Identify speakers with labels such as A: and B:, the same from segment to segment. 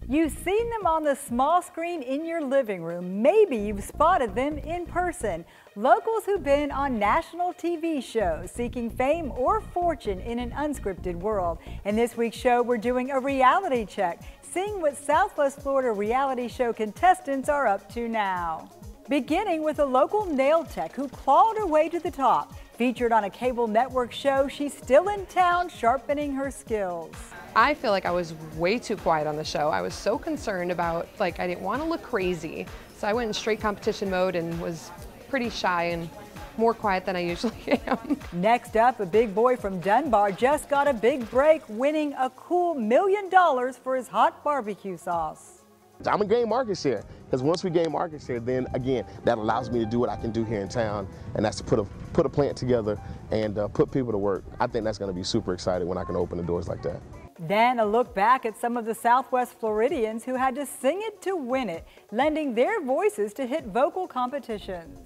A: You've seen them on the small screen in your living room. Maybe you've spotted them in person. Locals who've been on national TV shows seeking fame or fortune in an unscripted world. In this week's show, we're doing a reality check, seeing what Southwest Florida reality show contestants are up to now. Beginning with a local nail tech who clawed her way to the top. Featured on a cable network show, she's still in town sharpening her skills.
B: I feel like I was way too quiet on the show. I was so concerned about, I didn't want to look crazy. So I went in straight competition mode and was pretty shy and more quiet than I usually am.
A: Next up, a big boy from Dunbar just got a big break, winning a cool $1 million for his hot barbecue sauce.
C: I'm gonna gain market share, because once we gain market share, then again, that allows me to do what I can do here in town, and that's to put a plant together and put people to work. I think that's gonna be super exciting when I can open the doors like that.
A: Then a look back at some of the Southwest Floridians who had to sing it to win it, lending their voices to hit vocal competitions.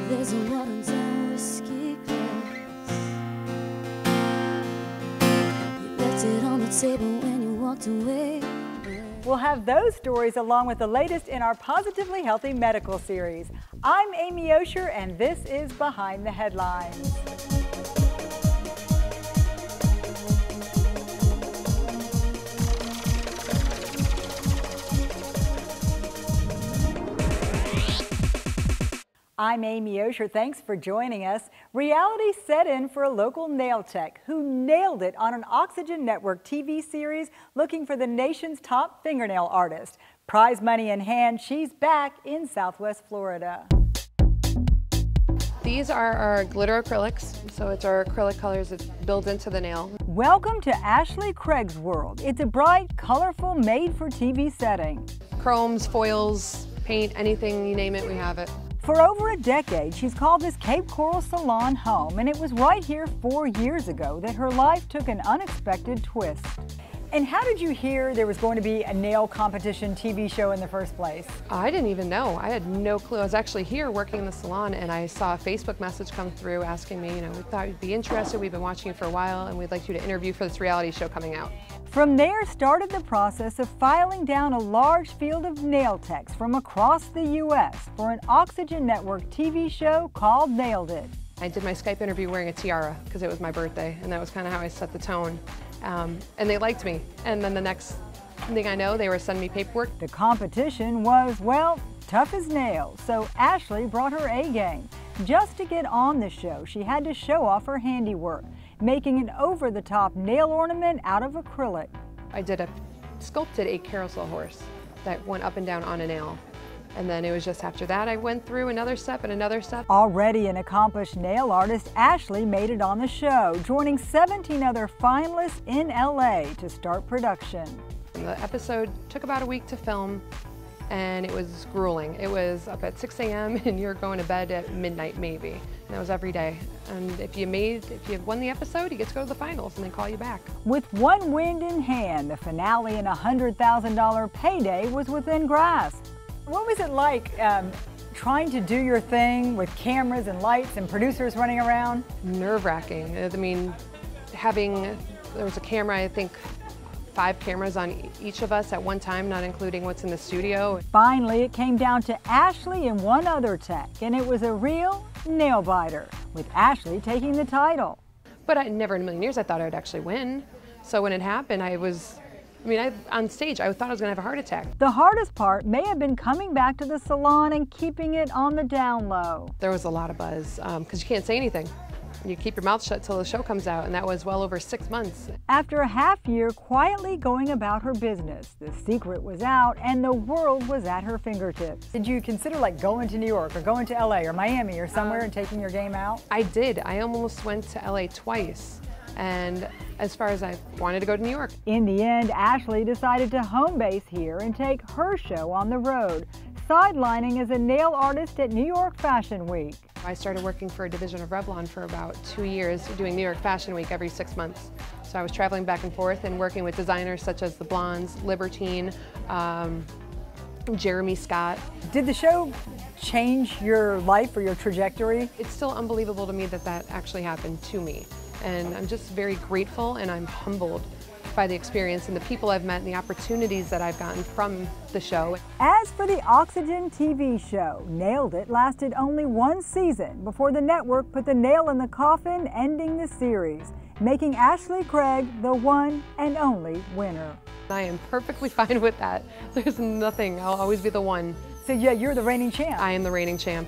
D: There's a watered-down whiskey glass. You left it on the table when you walked away.
A: We'll have those stories along with the latest in our Positively Healthy Medical series. I'm Amy Osher, and this is Behind the Headlines. I'm Amy Osher. Thanks for joining us. Reality set in for a local nail tech who nailed it on an Oxygen Network TV series looking for the nation's top fingernail artist. Prize money in hand, she's back in Southwest Florida.
B: These are our glitter acrylics, so it's our acrylic colors that build into the nail.
A: Welcome to Ashley Craig's world. It's a bright, colorful, made-for-TV setting.
B: Chromes, foils, paint, anything you name it, we have it.
A: For over a decade, she's called this Cape Coral salon home, and it was right here 4 years ago that her life took an unexpected twist. And how did you hear there was going to be a nail competition TV show in the first place?
B: I didn't even know. I had no clue. I was actually here working in the salon, and I saw a Facebook message come through asking me, we thought you'd be interested. We've been watching you for a while, and we'd like you to interview for this reality show coming out.
A: From there started the process of filing down a large field of nail techs from across the U.S. for an Oxygen Network TV show called Nailed It.
B: I did my Skype interview wearing a tiara because it was my birthday, and that was kind of how I set the tone. And they liked me. And then the next thing I know, they were sending me paperwork.
A: The competition was, well, tough as nails, so Ashley brought her A game. Just to get on the show, she had to show off her handiwork, making an over-the-top nail ornament out of acrylic.
B: I sculpted a carousel horse that went up and down on a nail. And then it was just after that I went through another step and another step.
A: Already an accomplished nail artist, Ashley made it on the show, joining 17 other finalists in LA to start production.
B: The episode took about a week to film, and it was grueling. It was up at 6 a.m. and you're going to bed at midnight maybe. And that was every day. And if you won the episode, you get to go to the finals and they call you back.
A: With one win in hand, the finale and a $100,000 payday was within grasp. What was it like trying to do your thing with cameras and lights and producers running around?
B: Nerve-wracking. I mean, there was a camera, I think 5 cameras on each of us at one time, not including what's in the studio.
A: Finally, it came down to Ashley and one other tech, and it was a real nail biter, with Ashley taking the title.
B: But I never in a million years I thought I would actually win. So when it happened, on stage, I thought I was going to have a heart attack.
A: The hardest part may have been coming back to the salon and keeping it on the down low.
B: There was a lot of buzz because you can't say anything. You keep your mouth shut till the show comes out, and that was well over 6 months.
A: After a half year quietly going about her business, the secret was out and the world was at her fingertips. Did you consider going to New York or going to LA or Miami or somewhere and taking your game out?
B: I did. I almost went to LA twice. And as far as I wanted to go to New York.
A: In the end, Ashley decided to home base here and take her show on the road, sidelining as a nail artist at New York Fashion Week.
B: I started working for a division of Revlon for about 2 years, doing New York Fashion Week every 6 months. So I was traveling back and forth and working with designers such as the Blondes, Libertine, Jeremy Scott.
A: Did the show change your life or your trajectory?
B: It's still unbelievable to me that that actually happened to me. And I'm just very grateful and I'm humbled by the experience and the people I've met and the opportunities that I've gotten from the show.
A: As for the Oxygen TV show, Nailed It lasted only one season before the network put the nail in the coffin, ending the series, making Ashley Craig the one and only winner.
B: I am perfectly fine with that. There's nothing, I'll always be the one.
A: So yeah, you're the reigning champ.
B: I am the reigning champ.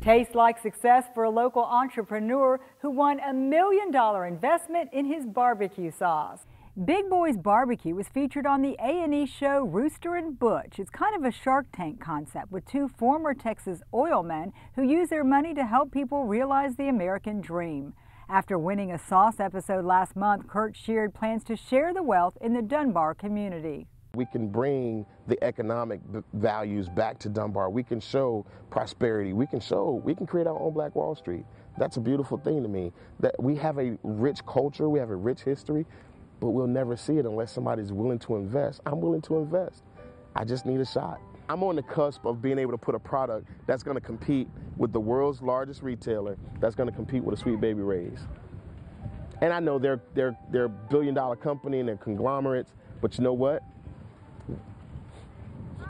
A: Tastes like success for a local entrepreneur who won $1 million investment in his barbecue sauce. Big Boy's Barbecue was featured on the A&E show Rooster and Butch. It's kind of a Shark Tank concept with two former Texas oil men who use their money to help people realize the American dream. After winning a sauce episode last month, Kurt Sheard plans to share the wealth in the Dunbar community.
C: We can bring the economic values back to Dunbar. We can show prosperity. We can create our own Black Wall Street. That's a beautiful thing to me, that we have a rich culture, we have a rich history, but we'll never see it unless somebody's willing to invest. I'm willing to invest. I just need a shot. I'm on the cusp of being able to put a product that's going to compete with the world's largest retailer, that's going to compete with a Sweet Baby Ray's. And I know they're a billion-dollar company and they're conglomerates, but you know what?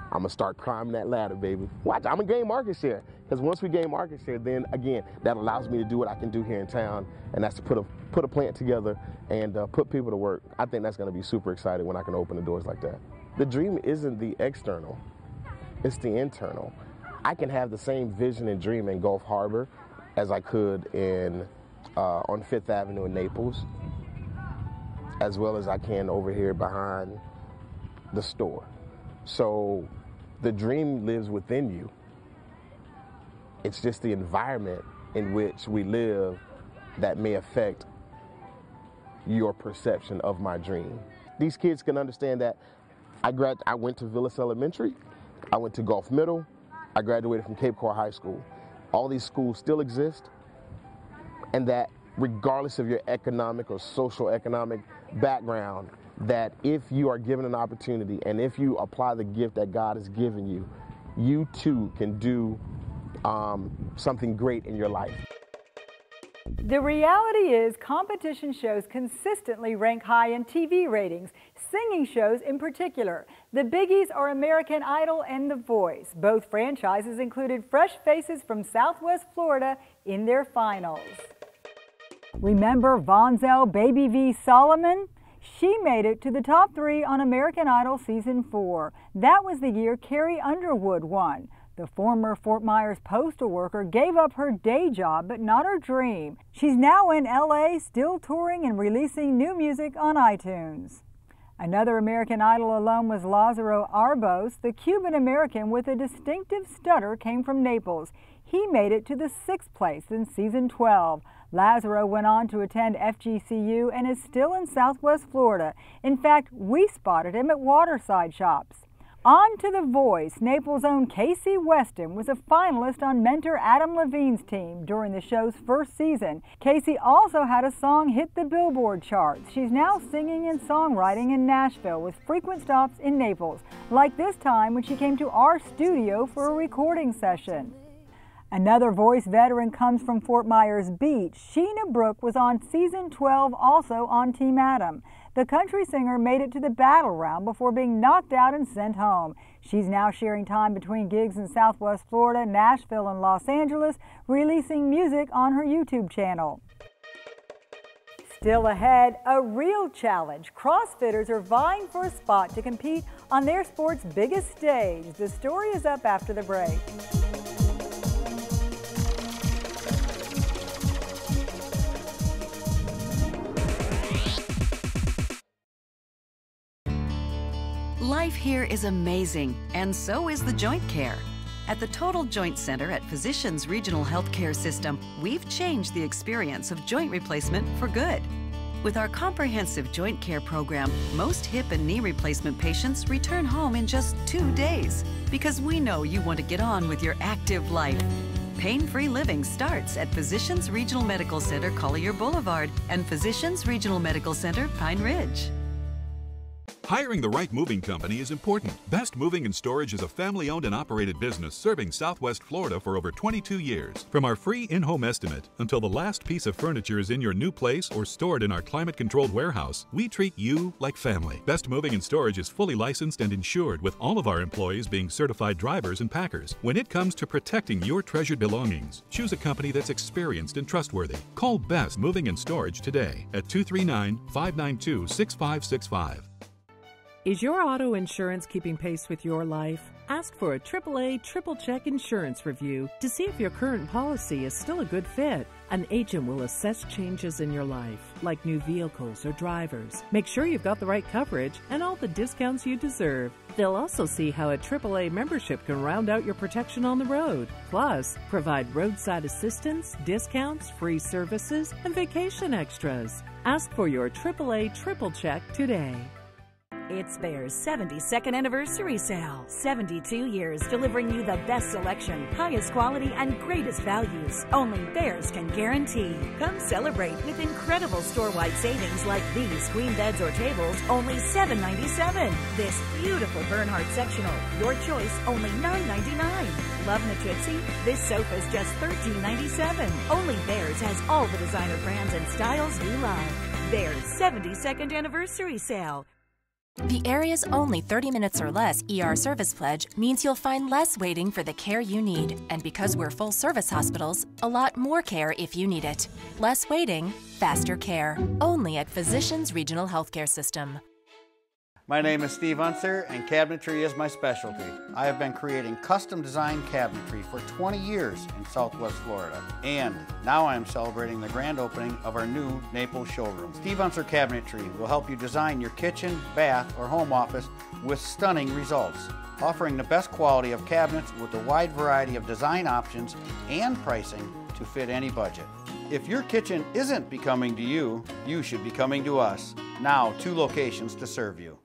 C: I'm gonna start climbing that ladder, baby. Watch, I'm gonna gain market share. Because once we gain market share, then again, that allows me to do what I can do here in town, and that's to put a plant together and put people to work. I think that's gonna be super exciting when I can open the doors like that. The dream isn't the external, it's the internal. I can have the same vision and dream in Gulf Harbor as I could on Fifth Avenue in Naples, as well as I can over here behind the store. So the dream lives within you. It's just the environment in which we live that may affect your perception of my dream. These kids can understand that I went to Villas Elementary, I went to Gulf Middle, I graduated from Cape Coral High School. All these schools still exist, and that regardless of your economic or social economic background, that if you are given an opportunity and if you apply the gift that God has given you, you too can do something great in your life.
A: The reality is competition shows consistently rank high in TV ratings, singing shows in particular. The biggies are American Idol and The Voice. Both franchises included fresh faces from Southwest Florida in their finals. Remember Vonzell Baby V Solomon? She made it to the top 3 on American Idol Season 4. That was the year Carrie Underwood won. The former Fort Myers postal worker gave up her day job, but not her dream. She's now in LA, still touring and releasing new music on iTunes. Another American Idol alum was Lázaro Arbos. The Cuban-American with a distinctive stutter came from Naples. He made it to the 6th place in Season 12. Lázaro went on to attend FGCU and is still in Southwest Florida. In fact, we spotted him at Waterside Shops. On to The Voice, Naples' own Casey Weston was a finalist on mentor Adam Levine's team during the show's first season. Casey also had a song hit the Billboard charts. She's now singing and songwriting in Nashville with frequent stops in Naples, like this time when she came to our studio for a recording session. Another Voice veteran comes from Fort Myers Beach. Sheena Brooke was on Season 12, also on Team Adam. The country singer made it to the battle round before being knocked out and sent home. She's now sharing time between gigs in Southwest Florida, Nashville, and Los Angeles, releasing music on her YouTube channel. Still ahead, a real challenge. CrossFitters are vying for a spot to compete on their sport's biggest stage. The story is up after the break.
E: Life here is amazing, and so is the joint care. At the Total Joint Center at Physicians Regional Healthcare System, we've changed the experience of joint replacement for good. With our comprehensive joint care program, most hip and knee replacement patients return home in just 2 days, because we know you want to get on with your active life. Pain-free living starts at Physicians Regional Medical Center, Collier Boulevard, and Physicians Regional Medical Center, Pine Ridge.
F: Hiring the right moving company is important. Best Moving and Storage is a family-owned and operated business serving Southwest Florida for over 22 years. From our free in-home estimate until the last piece of furniture is in your new place or stored in our climate-controlled warehouse, we treat you like family. Best Moving and Storage is fully licensed and insured, with all of our employees being certified drivers and packers. When it comes to protecting your treasured belongings, choose a company that's experienced and trustworthy. Call Best Moving and Storage today at 239-592-6565.
G: Is your auto insurance keeping pace with your life? Ask for a AAA Triple Check Insurance Review to see if your current policy is still a good fit. An agent will assess changes in your life, like new vehicles or drivers. Make sure you've got the right coverage and all the discounts you deserve. They'll also see how a AAA membership can round out your protection on the road. Plus, provide roadside assistance, discounts, free services, and vacation extras. Ask for your AAA Triple Check today.
H: It's Bear's 72nd anniversary sale. 72 years delivering you the best selection, highest quality, and greatest values. Only Bear's can guarantee. Come celebrate with incredible store-wide savings like these queen beds or tables, only $7.97. This beautiful Bernhardt sectional, your choice, only $9.99. Love Natuzzi? This sofa's just $13.97. Only Bear's has all the designer brands and styles you love. Bear's 72nd anniversary sale.
I: The area's only 30 minutes or less ER service pledge means you'll find less waiting for the care you need. And because we're full-service hospitals, a lot more care if you need it. Less waiting, faster care. Only at Physicians Regional Healthcare System.
J: My name is Steve Unser, and cabinetry is my specialty. I have been creating custom-designed cabinetry for 20 years in Southwest Florida. And now I am celebrating the grand opening of our new Naples showroom. Steve Unser Cabinetry will help you design your kitchen, bath, or home office with stunning results, offering the best quality of cabinets with a wide variety of design options and pricing to fit any budget. If your kitchen isn't becoming to you, you should be coming to us. Now, 2 locations to serve you.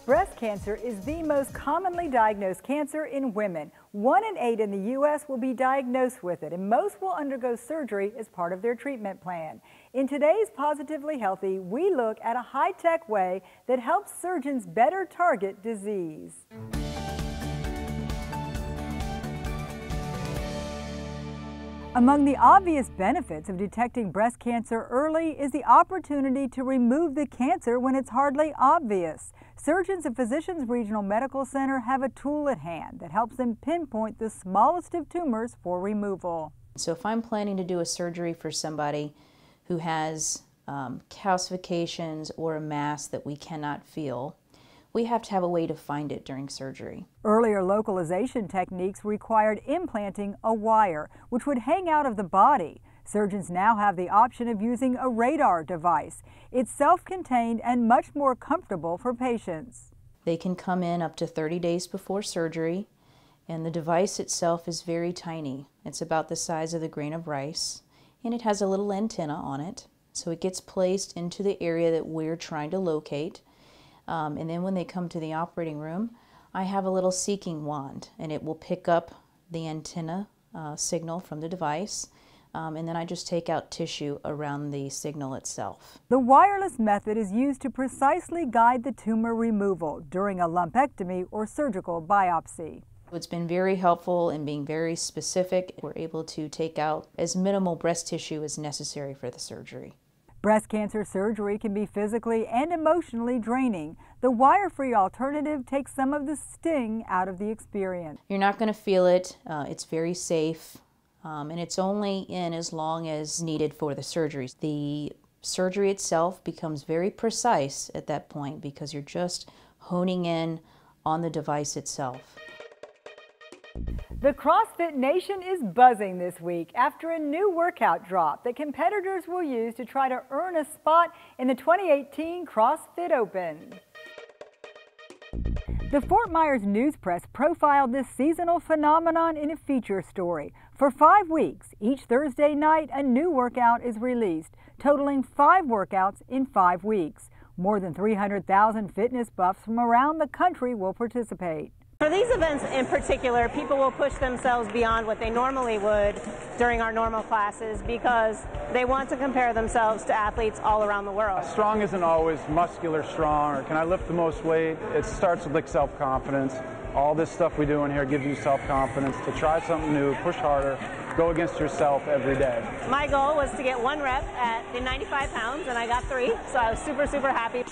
A: Breast cancer is the most commonly diagnosed cancer in women. 1 in 8 in the U.S. will be diagnosed with it, and most will undergo surgery as part of their treatment plan. In today's Positively Healthy, we look at a high-tech way that helps surgeons better target disease. Among the obvious benefits of detecting breast cancer early is the opportunity to remove the cancer when it's hardly obvious. Surgeons at Physicians Regional Medical Center have a tool at hand that helps them pinpoint the smallest of tumors for removal.
K: So if I'm planning to do a surgery for somebody who has calcifications or a mass that we cannot feel, we have to have a way to find it during surgery.
A: Earlier localization techniques required implanting a wire, which would hang out of the body. Surgeons now have the option of using a radar device. It's self-contained and much more comfortable for patients.
K: They can come in up to 30 days before surgery, and the device itself is very tiny. It's about the size of the grain of rice, and it has a little antenna on it. So it gets placed into the area that we're trying to locate. And then when they come to the operating room, I have a little seeking wand, and it will pick up the antenna signal from the device, and then I just take out tissue around the signal itself.
A: The wireless method is used to precisely guide the tumor removal during a lumpectomy or surgical biopsy.
K: It's been very helpful in being very specific. We're able to take out as minimal breast tissue as necessary for the surgery.
A: Breast cancer surgery can be physically and emotionally draining. The wire-free alternative takes some of the sting out of the experience.
K: You're not going to feel it. It's very safe, and it's only in as long as needed for the surgery. The surgery itself becomes very precise at that point because you're just honing in on the device itself.
A: The CrossFit Nation is buzzing this week after a new workout drop that competitors will use to try to earn a spot in the 2018 CrossFit Open. The Fort Myers News Press profiled this seasonal phenomenon in a feature story. For 5 weeks, each Thursday night, a new workout is released, totaling 5 workouts in 5 weeks. More than 300,000 fitness buffs from around the country will participate.
L: For these events in particular, people will push themselves beyond what they normally would during our normal classes because they want to compare themselves to athletes all around the world.
M: Strong isn't always muscular strong or can I lift the most weight. It starts with like self-confidence. All this stuff we do in here gives you self-confidence to try something new, push harder, go against yourself every day.
L: My goal was to get 1 rep at the 95 pounds and I got 3, so I was super, super happy.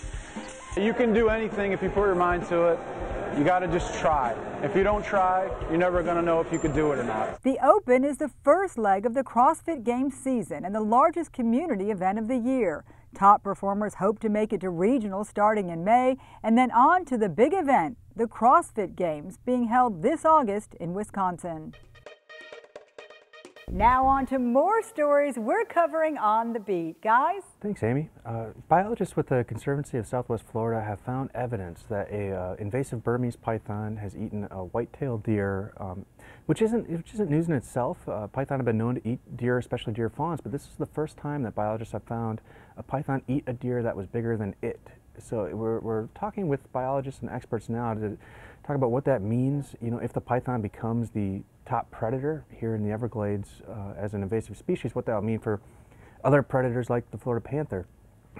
M: You can do anything if you put your mind to it. You got to just try. If you don't try, you're never going to know if you could do it or not.
A: The Open is the first leg of the CrossFit Games season and the largest community event of the year. Top performers hope to make it to regionals starting in May and then on to the big event, the CrossFit Games, being held this August in Wisconsin. Now on to more stories we're covering on the beat. Guys?
N: Thanks, Amy. Biologists with the Conservancy of Southwest Florida have found evidence that a invasive Burmese python has eaten a white-tailed deer, which isn't news in itself. Python have been known to eat deer, especially deer fawns, but this is the first time that biologists have found a python eat a deer that was bigger than it. So we're talking with biologists and experts now to talk about what that means, you know, if the python becomes the top predator here in the Everglades as an invasive species, what that will mean for other predators like the Florida panther,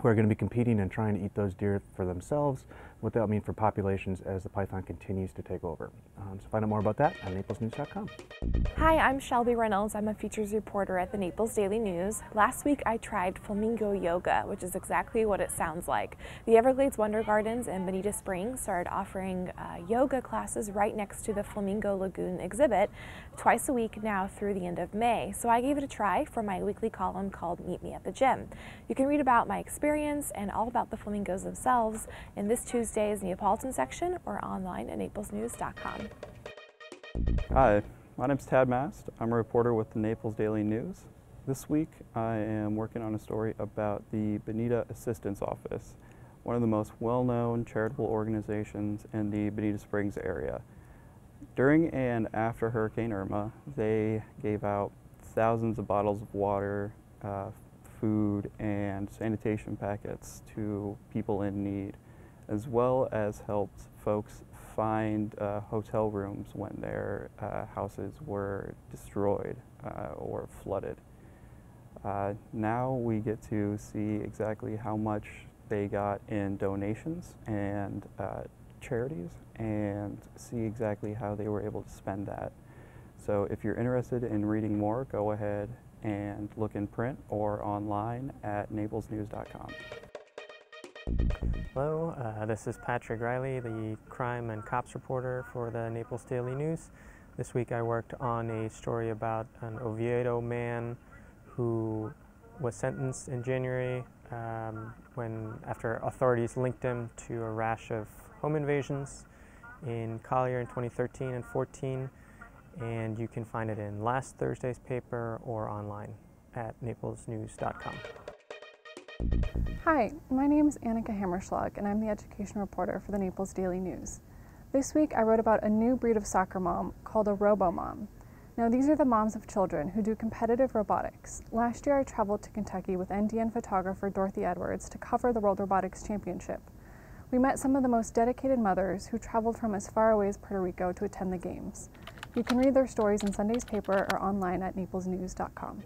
N: who are going to be competing and trying to eat those deer for themselves, what that will mean for populations as the python continues to take over. So find out more about that on naplesnews.com.
O: Hi, I'm Shelby Reynolds. I'm a features reporter at the Naples Daily News. Last week I tried Flamingo Yoga, which is exactly what it sounds like. The Everglades Wonder Gardens in Bonita Springs started offering yoga classes right next to the Flamingo Lagoon exhibit twice a week now through the end of May. So I gave it a try for my weekly column called Meet Me at the Gym. You can read about my experience and all about the flamingos themselves in this Tuesday's Neapolitan section or online at naplesnews.com.
P: Hi, my name's Tad Mast. I'm a reporter with the Naples Daily News. This week I am working on a story about the Bonita Assistance Office, one of the most well-known charitable organizations in the Bonita Springs area. During and after Hurricane Irma, they gave out thousands of bottles of water, food, and sanitation packets to people in need, as well as helped folks find hotel rooms when their houses were destroyed or flooded. Now we get to see exactly how much they got in donations and charities and see exactly how they were able to spend that. So if you're interested in reading more, go ahead and look in print or online at naplesnews.com.
Q: Hello, this is Patrick Riley, the crime and cops reporter for the Naples Daily News. This week I worked on a story about an Oviedo man who was sentenced in January after authorities linked him to a rash of home invasions in Collier in 2013 and 14, and you can find it in last Thursday's paper or online at naplesnews.com.
R: Hi, my name is Annika Hammerschlag, and I'm the education reporter for the Naples Daily News. This week I wrote about a new breed of soccer mom called a robo-mom. Now these are the moms of children who do competitive robotics. Last year I traveled to Kentucky with NDN photographer Dorothy Edwards to cover the World Robotics Championship. We met some of the most dedicated mothers who traveled from as far away as Puerto Rico to attend the games. You can read their stories in Sunday's paper or online at naplesnews.com.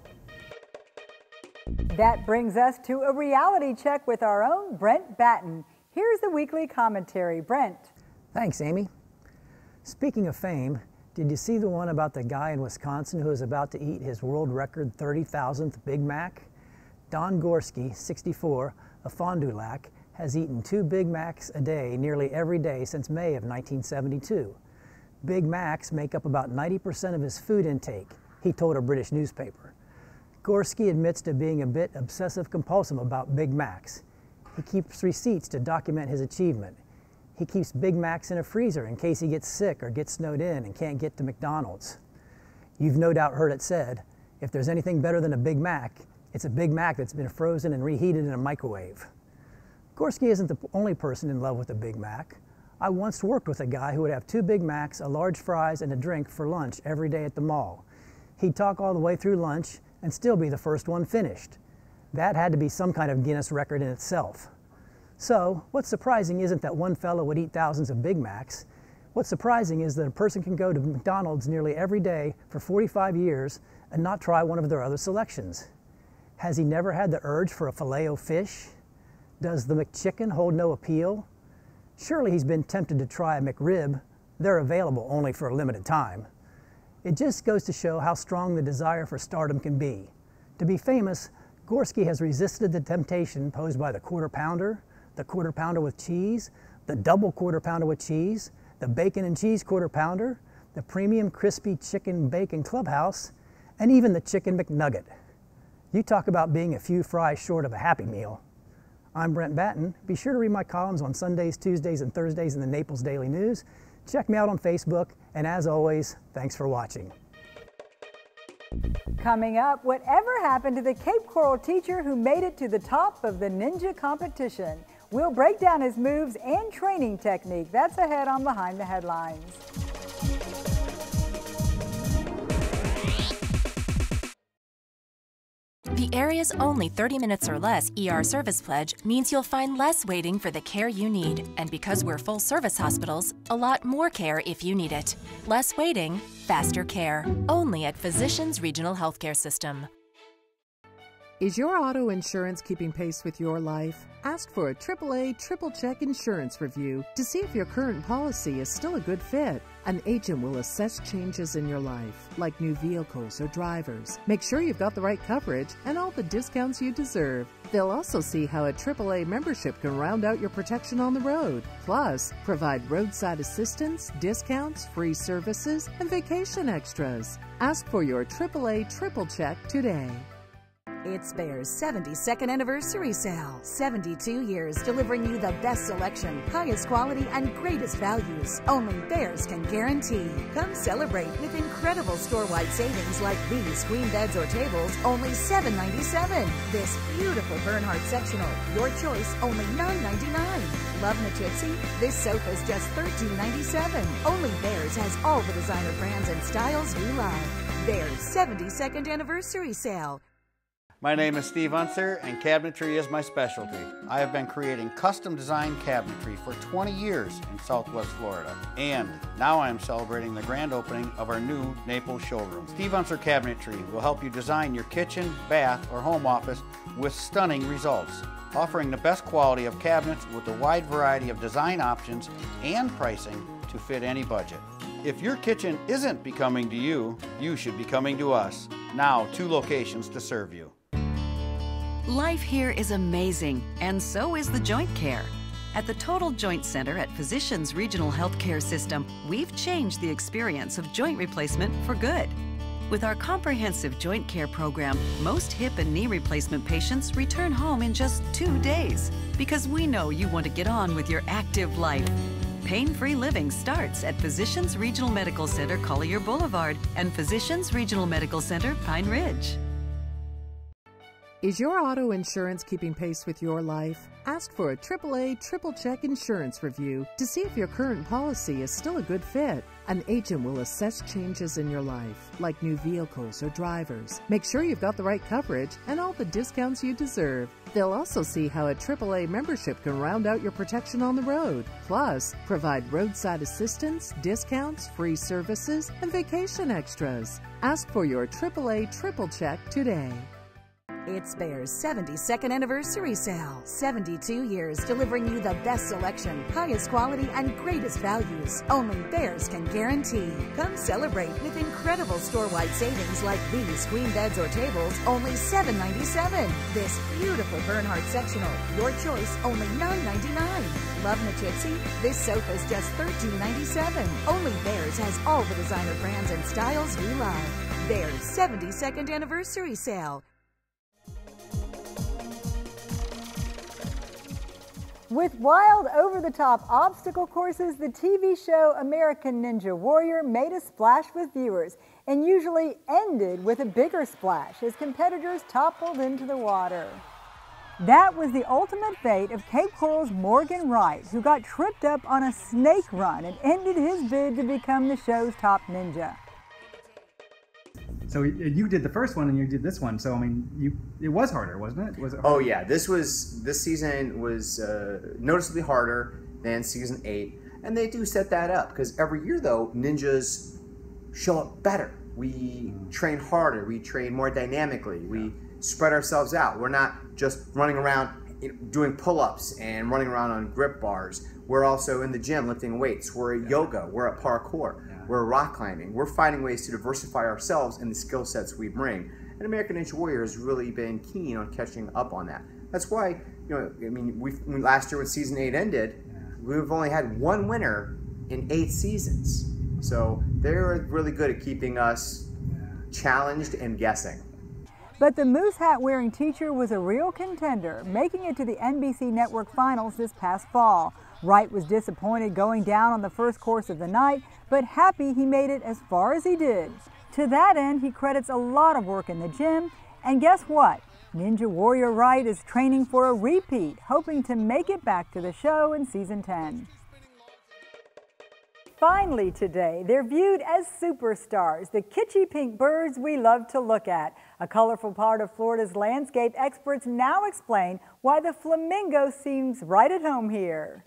A: That brings us to a reality check with our own Brent Batten. Here's the weekly commentary. Brent.
S: Thanks, Amy. Speaking of fame, did you see the one about the guy in Wisconsin who is about to eat his world record 30,000th Big Mac? Don Gorski, 64, a Fond du Lac, has eaten 2 Big Macs a day nearly every day since May of 1972. Big Macs make up about 90% of his food intake, he told a British newspaper. Gorski admits to being a bit obsessive-compulsive about Big Macs. He keeps receipts to document his achievement. He keeps Big Macs in a freezer in case he gets sick or gets snowed in and can't get to McDonald's. You've no doubt heard it said, if there's anything better than a Big Mac, it's a Big Mac that's been frozen and reheated in a microwave. Gorski isn't the only person in love with a Big Mac. I once worked with a guy who would have 2 Big Macs, a large fries, and a drink for lunch every day at the mall. He'd talk all the way through lunch and still be the first one finished. That had to be some kind of Guinness record in itself. So, what's surprising isn't that one fellow would eat thousands of Big Macs. What's surprising is that a person can go to McDonald's nearly every day for 45 years and not try one of their other selections. Has he never had the urge for a Filet-O-Fish? Does the McChicken hold no appeal? Surely he's been tempted to try a McRib. They're available only for a limited time. It just goes to show how strong the desire for stardom can be. To be famous, Gorski has resisted the temptation posed by the Quarter Pounder with cheese, the double Quarter Pounder with cheese, the bacon and cheese Quarter Pounder, the premium crispy chicken bacon clubhouse, and even the chicken McNugget. You talk about being a few fries short of a Happy Meal. I'm Brent Batten. Be sure to read my columns on Sundays, Tuesdays, and Thursdays in the Naples Daily News. Check me out on Facebook, and as always, thanks for watching.
A: Coming up, whatever happened to the Cape Coral teacher who made it to the top of the ninja competition? We'll break down his moves and training technique. That's ahead on Behind the Headlines.
I: The area's only 30 minutes or less ER service pledge means you'll find less waiting for the care you need. And because we're full service hospitals, a lot more care if you need it. Less waiting, faster care. Only at Physicians Regional Healthcare System.
G: Is your auto insurance keeping pace with your life? Ask for a AAA triple check insurance review to see if your current policy is still a good fit. An agent will assess changes in your life, like new vehicles or drivers. Make sure you've got the right coverage and all the discounts you deserve. They'll also see how a AAA membership can round out your protection on the road. Plus, provide roadside assistance, discounts, free services, and vacation extras. Ask for your AAA triple check today.
H: It's Bayer's 72nd anniversary sale. 72 years delivering you the best selection, highest quality, and greatest values. Only Bayer's can guarantee. Come celebrate with incredible store-wide savings like these queen beds or tables, only $7.97. This beautiful Bernhardt sectional, your choice, only $9.99. Love Natuzzi? This sofa's just $13.97. Only Bayer's has all the designer brands and styles you love. Bayer's 72nd anniversary sale.
J: My name is Steve Unser, and cabinetry is my specialty. I have been creating custom designed cabinetry for 20 years in Southwest Florida. And now I am celebrating the grand opening of our new Naples showroom. Steve Unser Cabinetry will help you design your kitchen, bath, or home office with stunning results, offering the best quality of cabinets with a wide variety of design options and pricing to fit any budget. If your kitchen isn't becoming to you, you should be coming to us. Now, 2 locations to serve you.
E: Life here is amazing, and so is the joint care. At the Total Joint Center at Physicians Regional Healthcare System, we've changed the experience of joint replacement for good. With our comprehensive joint care program, most hip and knee replacement patients return home in just 2 days, because we know you want to get on with your active life. Pain-free living starts at Physicians Regional Medical Center, Collier Boulevard, and Physicians Regional Medical Center, Pine Ridge.
G: Is your auto insurance keeping pace with your life? Ask for a AAA triple check insurance review to see if your current policy is still a good fit. An agent will assess changes in your life, like new vehicles or drivers. Make sure you've got the right coverage and all the discounts you deserve. They'll also see how a AAA membership can round out your protection on the road. Plus, provide roadside assistance, discounts, free services, and vacation extras. Ask for your AAA triple check today.
H: It's Bayer's 72nd anniversary sale. 72 years delivering you the best selection, highest quality, and greatest values. Only Bayer's can guarantee. Come celebrate with incredible store-wide savings like these queen beds or tables, only $7.97. This beautiful Bernhardt sectional, your choice, only $9.99. Love Natuzzi? This sofa's just $13.97. Only Bayer's has all the designer brands and styles you love. Bayer's 72nd anniversary sale.
A: With wild, over-the-top obstacle courses, the TV show American Ninja Warrior made a splash with viewers and usually ended with a bigger splash as competitors toppled into the water. That was the ultimate fate of Cape Coral's Morgan Wright, who got tripped up on a snake run and ended his bid to become the show's top ninja.
T: So you did the first one and you did this one. So I mean, it was harder, wasn't it? Was it harder?
U: Oh yeah, this season was noticeably harder than season 8. And they do set that up, because every year though, ninjas show up better. We train harder, we train more dynamically, we spread ourselves out. We're not just running around doing pull-ups and running around on grip bars. We're also in the gym lifting weights. We're at yoga, we're at parkour, we're rock climbing. We're finding ways to diversify ourselves and the skill sets we bring. And American Ninja Warrior has really been keen on catching up on that. That's why, last year when season 8 ended, we've only had one winner in 8 seasons. So they're really good at keeping us challenged and guessing.
A: But the moose hat wearing teacher was a real contender, making it to the NBC Network finals this past fall. Wright was disappointed going down on the first course of the night, but happy he made it as far as he did. To that end, he credits a lot of work in the gym, and guess what? Ninja Warrior Wright is training for a repeat, hoping to make it back to the show in season 10. Finally today, they're viewed as superstars, the kitschy pink birds we love to look at. A colorful part of Florida's landscape, experts now explain why the flamingo seems right at home here.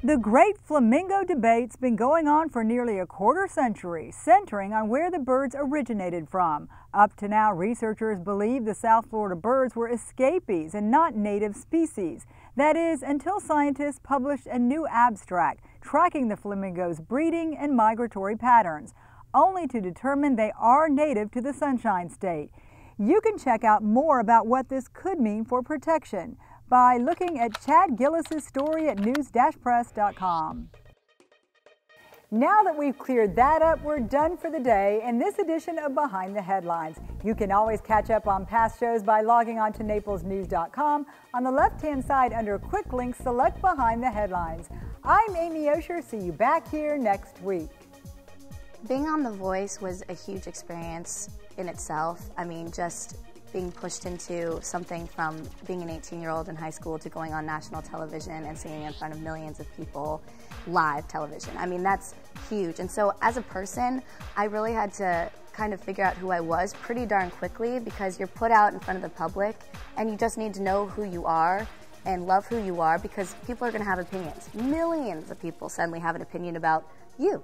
A: The great flamingo debate's been going on for nearly a quarter century, centering on where the birds originated from. Up to now, researchers believe the South Florida birds were escapees and not native species. That is, until scientists published a new abstract tracking the flamingo's breeding and migratory patterns, only to determine they are native to the Sunshine State. You can check out more about what this could mean for protection by looking at Chad Gillis's story at news-press.com. Now that we've cleared that up, we're done for the day in this edition of Behind the Headlines. You can always catch up on past shows by logging on to naplesnews.com. On the left-hand side under Quick Links, select Behind the Headlines. I'm Amy Osher. See you back here next week.
V: Being on The Voice was a huge experience in itself. I mean, just being pushed into something from being an 18-year-old in high school to going on national television and singing in front of millions of people, live television. I mean, that's huge. And so as a person, I really had to kind of figure out who I was pretty darn quickly, because you're put out in front of the public and you just need to know who you are and love who you are, because people are going to have opinions. Millions of people suddenly have an opinion about you.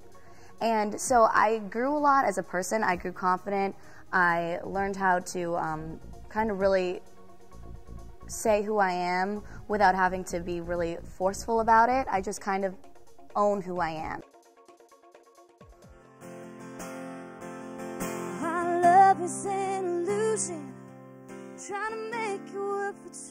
V: And so I grew a lot as a person. I grew confident. I learned how to kind of really say who I am without having to be really forceful about it. I just kind of own who I am.
D: Our love is an illusion, trying to make it work for two.